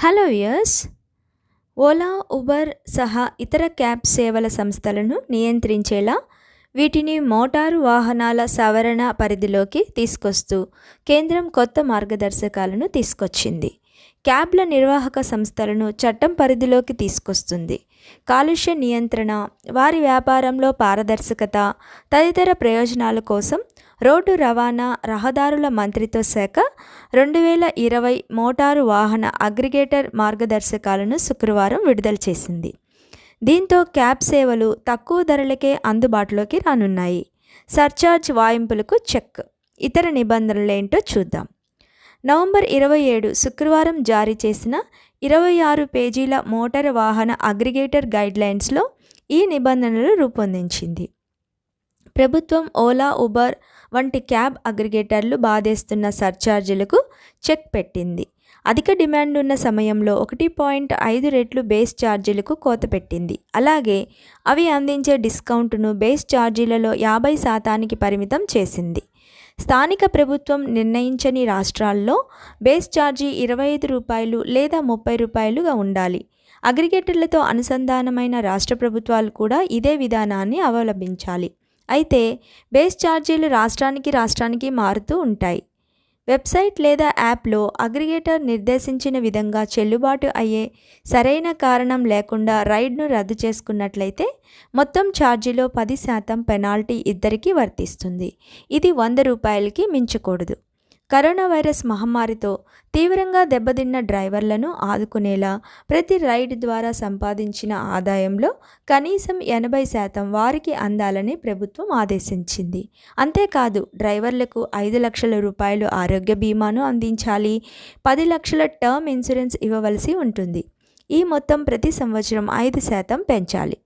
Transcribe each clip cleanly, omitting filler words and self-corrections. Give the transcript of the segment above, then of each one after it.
Hello viewers, Ola, Uber సహా ఇతర cab సేవల సంస్థలను నియంత్రించేలా వీటిని మోటారు వాహనాల సవరణ పరిధిలోకి తీసుకొస్తూ కేంద్రం కొత్త మార్గదర్శకాలను తీసుకొచ్చింది. క్యాబ్ల నిర్వాహక సంస్థలను చట్టం పరిధిలోకి తీసుకొస్తుంది. కాలుష్య నియంత్రణ, వారి వ్యాపారంలో పారదర్శకత తదితర ప్రయోజనాల కోసం రోడ్డు రవాణా రహదారుల మంత్రిత్వ శాఖ 2020 మోటారు వాహన అగ్రిగేటర్ మార్గదర్శకాలను శుక్రవారం విడుదల చేసింది. దీంతో క్యాబ్ సేవలు తక్కువ ధరలకే అందుబాటులోకి రానున్నాయి. సర్చార్జ్ వాయింపులకు చెక్. ఇతర నిబంధనలేంటో చూద్దాం. నవంబర్ 27 శుక్రవారం జారీ చేసిన 26 పేజీల మోటారు వాహన అగ్రిగేటర్ గైడ్లైన్స్లో ఈ నిబంధనలు రూపొందించింది. ప్రభుత్వం ఓలా, ఉబర్ వంటి క్యాబ్ అగ్రిగేటర్లు బాధేస్తున్న సర్ఛార్జీలకు చెక్ పెట్టింది. అధిక డిమాండ్ ఉన్న సమయంలో 1.5 రెట్లు బేస్ ఛార్జీలకు కోత పెట్టింది. అలాగే అవి అందించే డిస్కౌంట్ను బేస్ ఛార్జీలలో 50% పరిమితం చేసింది. స్థానిక ప్రభుత్వం నిర్ణయించని రాష్ట్రాల్లో బేస్ ఛార్జీ రూ. 25 లేదా రూ. 30గా ఉండాలి. అగ్రిగేటర్లతో అనుసంధానమైన రాష్ట్ర ప్రభుత్వాలు కూడా ఇదే విధానాన్ని అవలంబించాలి. అయితే బేస్ ఛార్జీలు రాష్ట్రానికి మారుతూ ఉంటాయి. వెబ్సైట్ లేదా యాప్లో అగ్రిగేటర్ నిర్దేశించిన విధంగా చెల్లుబాటు అయ్యే సరైన కారణం లేకుండా రైడ్ను రద్దు చేసుకున్నట్లయితే మొత్తం ఛార్జీలో 10% పెనాల్టీ ఇద్దరికీ వర్తిస్తుంది. ఇది రూ. 100కి మించకూడదు. కరోనా వైరస్ మహమ్మారితో తీవ్రంగా దెబ్బతిన్న డ్రైవర్లను ఆదుకునేలా ప్రతి రైడ్ ద్వారా సంపాదించిన ఆదాయంలో కనీసం 80% వారికి అందాలని ప్రభుత్వం ఆదేశించింది. అంతేకాదు, డ్రైవర్లకు 5 లక్షల రూపాయలు ఆరోగ్య బీమాను అందించాలి. 10 లక్షల టర్మ్ ఇన్సూరెన్స్ ఇవ్వవలసి ఉంటుంది. ఈ మొత్తం ప్రతి సంవత్సరం 5% పెంచాలి.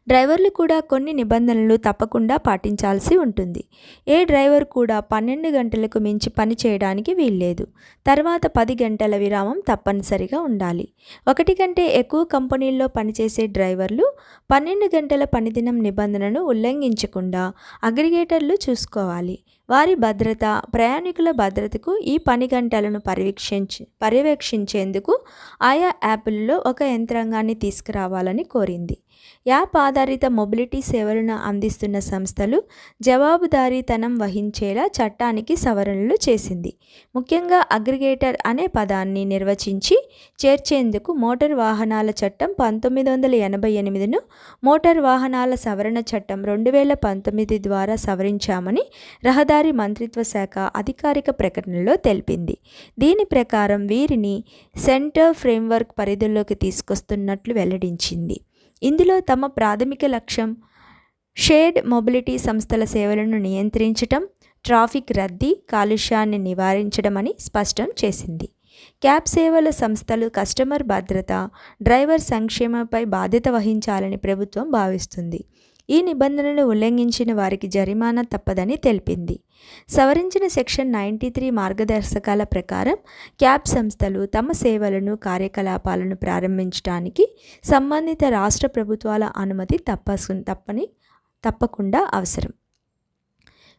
డ్రైవర్లు కూడా కొన్ని నిబంధనలు తప్పకుండా పాటించాల్సి ఉంటుంది. ఏ డ్రైవర్ కూడా 12 గంటలకు మించి పని చేయడానికి వీల్లేదు. తర్వాత 10 గంటల విరామం తప్పనిసరిగా ఉండాలి. 1 కంటే ఎక్కువ కంపెనీల్లో పనిచేసే డ్రైవర్లు 12 గంటల పనిదినం నిబంధనను ఉల్లంఘించకుండా అగ్రిగేటర్లు చూసుకోవాలి. వారి భద్రత, ప్రయాణికుల భద్రతకు ఈ పని గంటలను పర్యవేక్షించేందుకు ఆయా యాప్లలో ఒక యంత్రాంగాన్ని తీసుకురావాలని కోరింది. యాప్ ఆధారిత మొబిలిటీ సేవలను అందిస్తున్న సంస్థలు జవాబుదారీతనం వహించేలా చట్టానికి సవరణలు చేసింది. ముఖ్యంగా అగ్రిగేటర్ అనే పదాన్ని నిర్వచించి చేర్చేందుకు మోటారు వాహనాల చట్టం 1988ను మోటారు వాహనాల సవరణ చట్టం 2019 ద్వారా సవరించామని రహదారి మంత్రిత్వ శాఖ అధికారిక ప్రకటనలో తెలిపింది. దీని ప్రకారం వీరిని సెంటర్ ఫ్రేమ్వర్క్ పరిధిలోకి తీసుకొస్తున్నట్లు వెల్లడించింది. ఇందులో తమ ప్రాథమిక లక్ష్యం షేర్డ్ మొబిలిటీ సంస్థల సేవలను నియంత్రించడం, ట్రాఫిక్ రద్దీ, కాలుష్యాన్ని నివారించడం అని స్పష్టం చేసింది. క్యాబ్ సేవల సంస్థలు కస్టమర్ భద్రత, డ్రైవర్ సంక్షేమంపై బాధ్యత వహించాలని ప్రభుత్వం భావిస్తుంది. ఈ నిబంధనలు ఉల్లంఘించిన వారికి జరిమానా తప్పదని తెలిపింది. సవరించిన సెక్షన్ 93 మార్గదర్శకాల ప్రకారం క్యాబ్ సంస్థలు తమ సేవలను, కార్యకలాపాలను ప్రారంభించడానికి సంబంధిత రాష్ట్ర ప్రభుత్వాల అనుమతి తప్పకుండా అవసరం.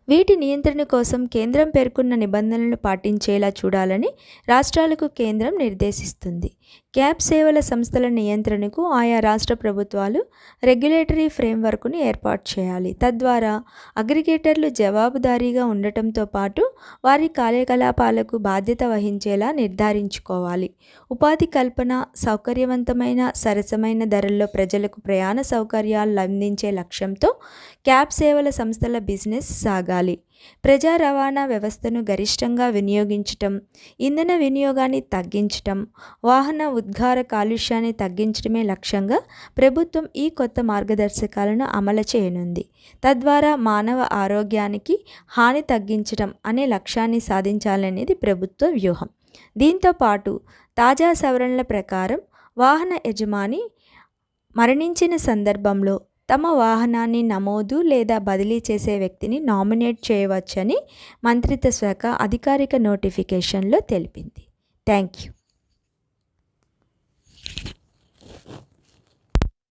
వీటి నియంత్రణ కోసం కేంద్రం పేర్కొన్న నిబంధనలను పాటించేలా చూడాలని రాష్ట్రాలకు కేంద్రం నిర్దేశిస్తుంది. క్యాబ్ సేవల సంస్థల నియంత్రణకు ఆయా రాష్ట్ర ప్రభుత్వాలు రెగ్యులేటరీ ఫ్రేమ్వర్క్ను ఏర్పాటు చేయాలి. తద్వారా అగ్రిగేటర్లు జవాబుదారీగా ఉండటంతో పాటు వారి కార్యకలాపాలకు బాధ్యత వహించేలా నిర్ధారించుకోవాలి. ఉపాధి కల్పన, సౌకర్యవంతమైన, సరసమైన ధరల్లో ప్రజలకు ప్రయాణ సౌకర్యాలు అందించే లక్ష్యంతో క్యాబ్ సేవల సంస్థల బిజినెస్ సాగాలి. ప్రజా రవాణా వ్యవస్థను గరిష్టంగా వినియోగించటం, ఇంధన వినియోగాన్ని తగ్గించటం, వాహన ఉద్గార కాలుష్యాన్ని తగ్గించడమే లక్ష్యంగా ప్రభుత్వం ఈ కొత్త మార్గదర్శకాలను అమలు చేయనుంది. తద్వారా మానవ ఆరోగ్యానికి హాని తగ్గించడం అనే లక్ష్యాన్ని సాధించాలనేది ప్రభుత్వ వ్యూహం. దీంతో పాటు తాజా సవరణల ప్రకారం వాహన యజమాని మరణించిన సందర్భంలో తమ వాహనాన్ని నమోదు లేదా బదిలీ చేసే వ్యక్తిని నామినేట్ చేయవచ్చని మంత్రిత్వ శాఖ అధికారిక నోటిఫికేషన్లో తెలిపింది. Thank you.